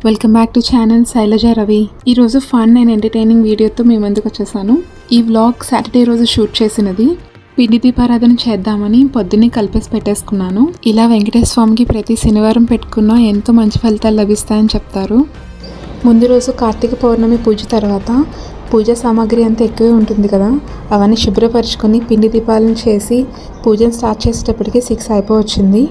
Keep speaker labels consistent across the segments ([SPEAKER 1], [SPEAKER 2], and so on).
[SPEAKER 1] Welcome back to channel Shailaja Ravi. ఈరోజు fun and entertaining వీడియోతో మేము ముందుకు వచ్చేసాను. ఈ వ్లాగ్ సాటర్డే రోజు షూట్ చేసినది. పిండి దీపారాధన చేద్దామని పొద్దున్నే కలిపేసి పెట్టేసుకున్నాను. ఇలా వెంకటేశ్వర స్వామికి ప్రతి శనివారం పెట్టుకున్నా ఎంతో మంచి ఫలితాలు లభిస్తాయని చెప్తారు. ముందు రోజు కార్తీక పౌర్ణమి పూజ తర్వాత పూజా సామాగ్రి అంతా ఎక్కువే ఉంటుంది కదా, అవన్నీ శుభ్రపరచుకొని పిండి దీపాలను చేసి పూజను స్టార్ట్ చేసేటప్పటికి 6 అయిపోవచ్చింది.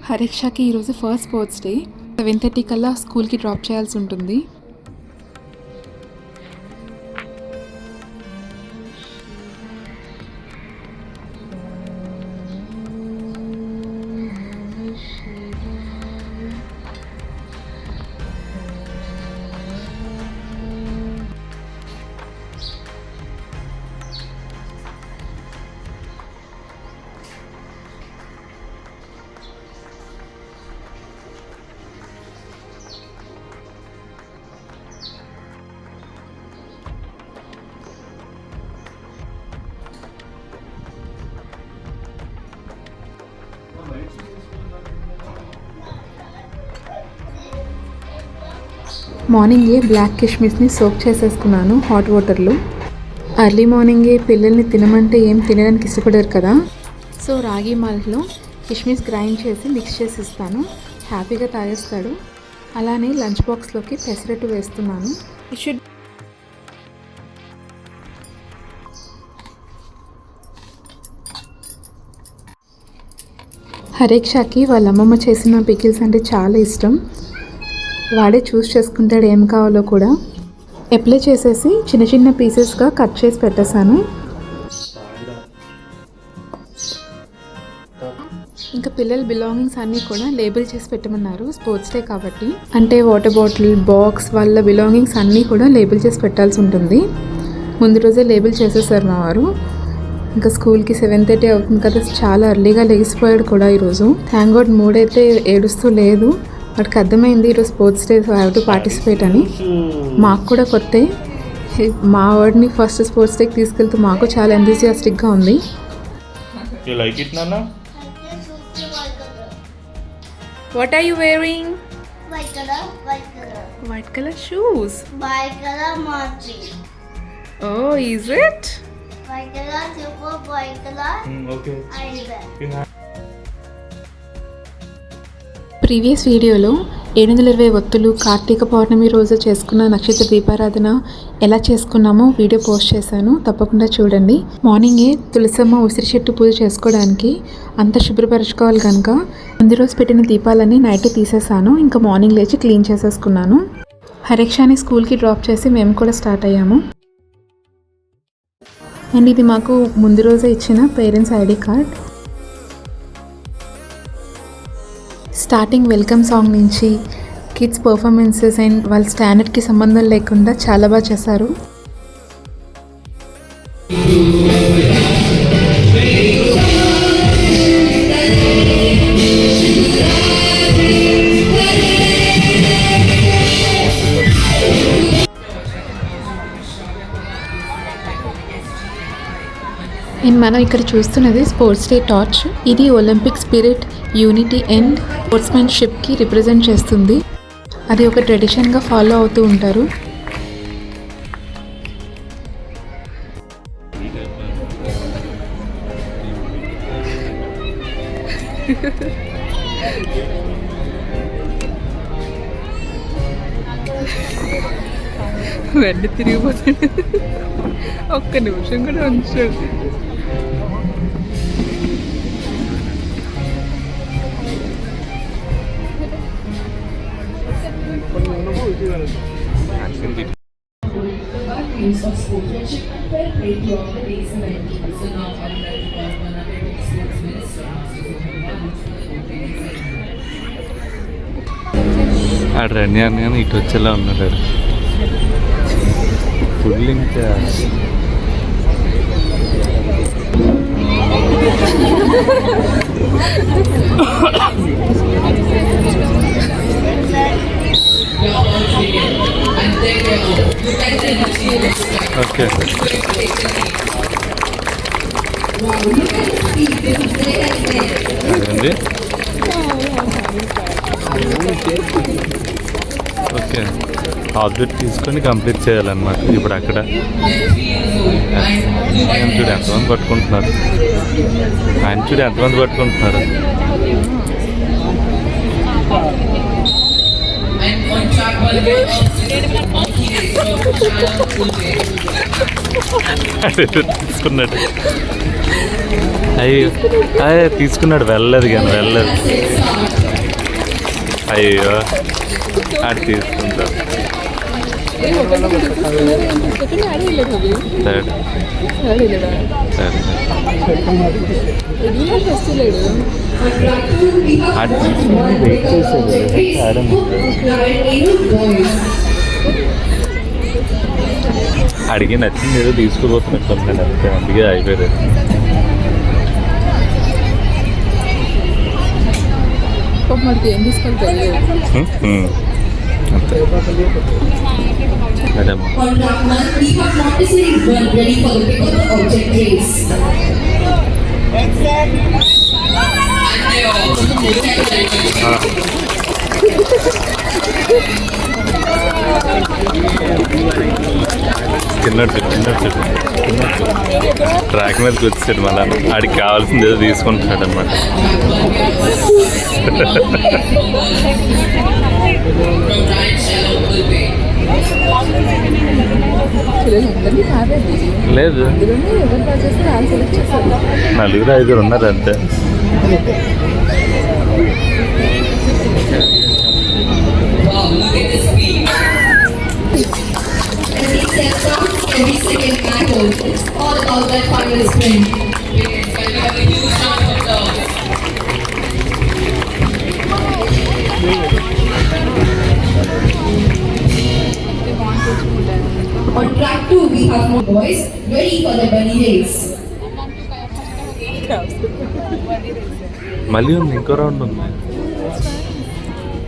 [SPEAKER 1] హరీక్షకి ఈరోజు ఫస్ట్ స్పోర్ట్స్ డే. 7:30 కల్లా స్కూల్కి డ్రాప్ చేయాల్సి ఉంటుంది. మార్నింగే బ్లాక్ కిష్మిస్ని సోక్ చేసేసుకున్నాను హాట్ వాటర్లో. ఎర్లీ మార్నింగే పిల్లల్ని తినమంటే ఏం తినడానికి ఇష్టపడారు కదా, సో రాగి మాల్ట్లో కిష్మిస్ గ్రైండ్ చేసి మిక్స్ చేసి ఇస్తాను. హ్యాపీగా తాగేస్తాడు. అలానే లంచ్ బాక్స్లోకి పెసరట్టు వేస్తున్నాను. హరీక్షకి వాళ్ళ అమ్మమ్మ చేసిన పికిల్స్ అంటే చాలా ఇష్టం. వాడే చూస్ చేసుకుంటాడు ఏం కావాలో కూడా. అప్లై చేసేసి చిన్న చిన్న పీసెస్గా కట్ చేసి పెట్టేశాను. ఇంకా పిల్లల బిలాంగింగ్స్ అన్నీ కూడా లేబుల్ చేసి పెట్టమన్నారు, స్పోర్ట్స్ డే కాబట్టి. అంటే వాటర్ బాటిల్, బాక్స్, వాళ్ళ బిలాంగింగ్స్ అన్నీ కూడా లేబుల్ చేసి పెట్టాల్సి ఉంటుంది. ముందు రోజే లేబుల్ చేసేసారు మా వారు. ఇంకా స్కూల్కి 7:30 అవుతుంది కదా, చాలా ఎర్లీగా లెగిసిపోయాడు కూడా ఈరోజు. థ్యాంక్ గాడ్ మూడైతే ఏడుస్తూ లేదు. వాడికి అర్థమైంది ఈరోజు sports day, have to participate అని. మాకు కూడా కొత్తే, మా వాడిని ఫస్ట్ స్పోర్ట్స్ డేకి తీసుకెళ్తూ మాకు చాలా ఎంతూసియాస్టిక్గా ఉంది. What are you wearing?
[SPEAKER 2] White color.
[SPEAKER 1] White color shoes.
[SPEAKER 2] White color matching.
[SPEAKER 1] Oh, is it?
[SPEAKER 2] White color, super white color.
[SPEAKER 3] Okay.
[SPEAKER 2] I
[SPEAKER 1] previous వీడియోలో 720 ఒత్తులు కార్తీక పౌర్ణమి రోజు చేసుకున్న నక్షత్ర దీపారాధన ఎలా చేసుకున్నామో వీడియో పోస్ట్ చేశాను, తప్పకుండా చూడండి. మార్నింగే తులసమ్మ ఉసిరి చెట్టు పూజ చేసుకోవడానికి అంత శుభ్రపరచుకోవాలి కనుక ముందు రోజు పెట్టిన దీపాలన్నీ నైట్ తీసేసాను. ఇంకా మార్నింగ్ లేచి క్లీన్ చేసేసుకున్నాను. హరీక్షాని స్కూల్కి డ్రాప్ చేసి మేము కూడా స్టార్ట్ అయ్యాము. అండ్ ఇది మాకు ముందు రోజే ఇచ్చిన parents ID card. Starting welcome song నుంచి కిడ్స్ పర్ఫార్మెన్సెస్ అండ్ వాళ్ళ స్టాండర్డ్కి సంబంధం లేకుండా చాలా బాగా చేశారు. అండ్ మనం ఇక్కడ చూస్తున్నది స్పోర్ట్స్ డే టార్చ్. ఇది ఒలింపిక్ స్పిరిట్, యూనిటీ అండ్ స్పోర్ట్స్మెన్షిప్కి రిప్రజెంట్ చేస్తుంది. అది ఒక ట్రెడిషన్గా ఫాలో అవుతూ ఉంటారు. వెంట తిరిగిపోతాడు. ఒక్క నిమిషం కూడా ఉంచాడు.
[SPEAKER 3] February throughout the day's event. So now I would like to call upon our Deputy Sports Minister, Mr. Sohan Baluch, for the opening ceremony.
[SPEAKER 4] ఆడు రండి అని కానీ ఇటు వచ్చేలా ఉన్నాడు ఫుల్ ఇంకా ఓకే అదేండి ఓకే ఆబ్జెక్ట్ తీసుకొని కంప్లీట్ చేయాలన్నమాట ఇప్పుడు అక్కడ ఆయన చూడు ఎంతమంది పట్టుకుంటున్నారు తీసుకున్నాడు అయ్యో తీసుకున్నాడు వెళ్ళలేదు అయ్యో ఆడు తీసుకుంటాడు అడిగి నచ్చింది ఏదో తీసుకుపోతున్నట్టు అంతే అందుకే అయిపోయారు
[SPEAKER 1] మనకి ఏం తీసుకెళ్తారు
[SPEAKER 4] madam
[SPEAKER 3] On track 1, we have Montessori 1 ready for the pick of the object race.
[SPEAKER 4] తిన్నట్టు ట్రాక్ మీదకి వచ్చాడు మళ్ళా ఆడికి కావాల్సింది ఏదో తీసుకుంటున్నాడు అనమాట లేదు 4-5 ఉన్నారు అంతే
[SPEAKER 3] Every second battle, it's all about that final sprint. Can we have a huge round of applause? On track 2, we have more boys ready for the bunny race.
[SPEAKER 4] మళ్ళీ ఉంది ఇంకో రౌండ్ ఉంది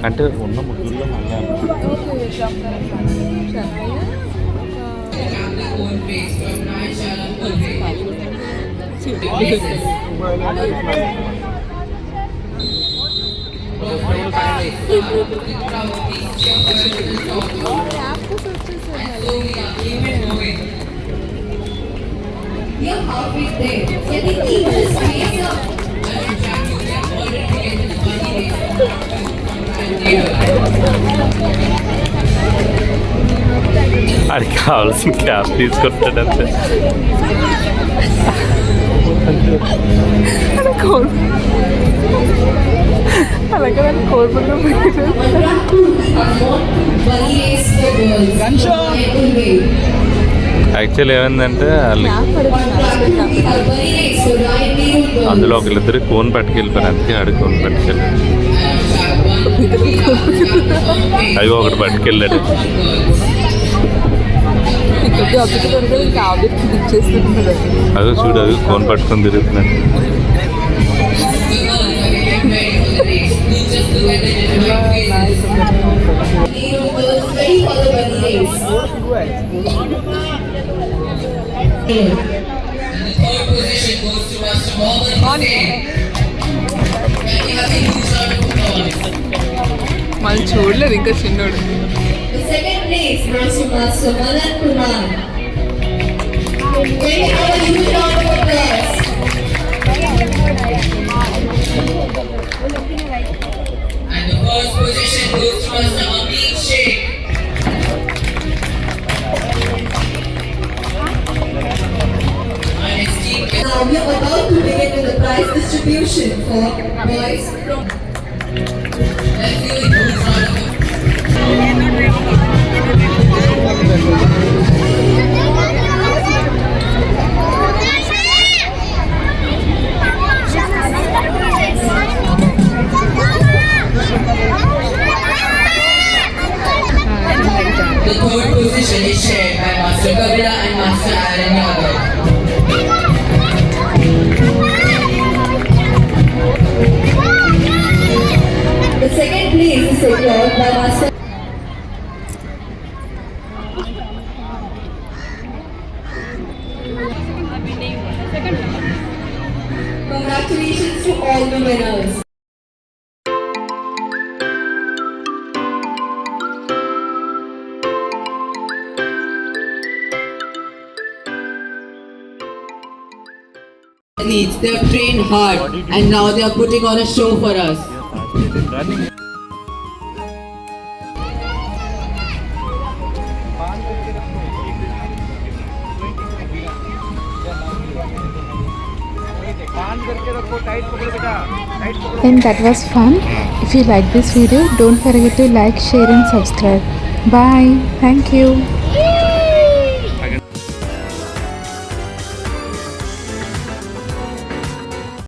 [SPEAKER 4] అంటే ఉన్న ముగ్గురులో మళ్ళీ
[SPEAKER 3] We are halfway there. Can we keep this pace up?
[SPEAKER 4] ఆడికి కావాల్సిన క్యాప్ తీసుకుంటాడు అంతే
[SPEAKER 1] అలాగే కోరుకుంటూ
[SPEAKER 4] యాక్చువల్ ఏమైందంటే వాళ్ళు అందులో ఒకళ్ళిద్దరు కోన్ పట్టుకెళ్ళిపోయారు అందుకే ఆడు కోన్ పట్టుకెళ్ళాడు అవి ఒకటి పట్టుకెళ్ళాడు అదో చూడు అది కోన్ పట్టుకొని తిరుగుతున్నాడు
[SPEAKER 1] మళ్ళీ చూడలేదు ఇంకా చిన్నోడు
[SPEAKER 3] The second place goes to Master Malan Kumar. Can we have a huge round of applause? And the first position goes to Master Amit Sheikh. Now we are about to begin with the prize distribution for boys from. Let's do it. competition is shared by Master Kavita and Master Aaron Yadav. The second place is secured by Master. Congratulations to all the winners. They have trained hard and now they are putting on a show for us.
[SPEAKER 4] Running
[SPEAKER 1] And that was fun. If you like this video, don't forget to like, share and subscribe. Bye. Thank you.